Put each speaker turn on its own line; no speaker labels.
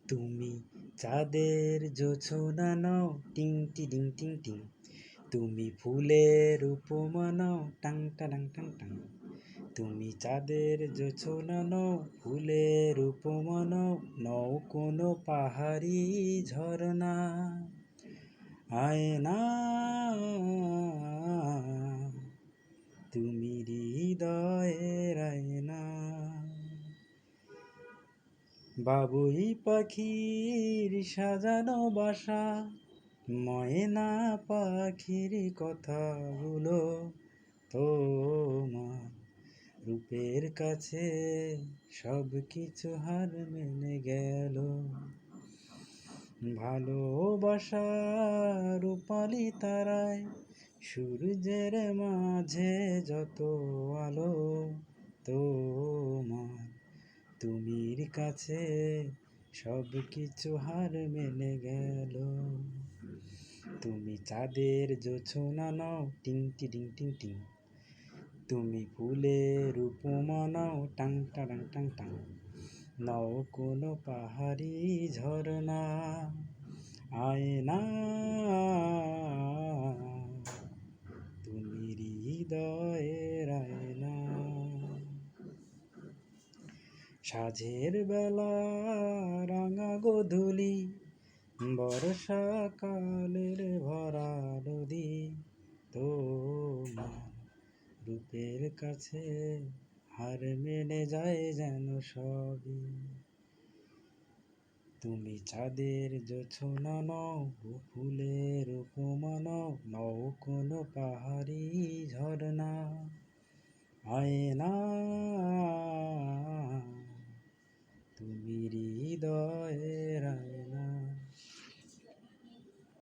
তুমি চাঁদের জোছনা নও, টিং টিডিং টিং টিং। তুমি ফুলের উপমা নও, টাং টাডাং টাং টাং। তুমি চাঁদের জোছনা নও, ফুলের উপমা নও, নও কোনো পাহাড়ি ঝরনা। আয়না তুমি হৃদয়ের আয়না। বাবুই পাখির সাজানো বাসা, ময়না পাখির কথাগুলো তোমার রূপের কাছে সব কিছু হার মেনে গেল। ভালোবাসা রূপালি তারায়, সূর্যের মাঝে যত আলো তোমার তুমির কাছে সব কিছু হার মেনে গেল। তুমি চাঁদের জোছনা নও, টিং টিডিং টিং টিং। তুমি ফুলের উপমা নও, টাং টাডাং টাং টাং। নও কোনো পাহাড়ি ঝরনা। আয়না তুমি হৃদয়ের আয়না। সাঁঝের বেলা রাঙা গোধূলি, বর্ষাকালের ভরা নদী, তোমার রূপের কাছে হার মেনে যায় যেন সবই। তুমি চাঁদের জোছনা নও, ফুলের উপমা নও, নও কোনো পাহাড়ি ঝরনা। আয়না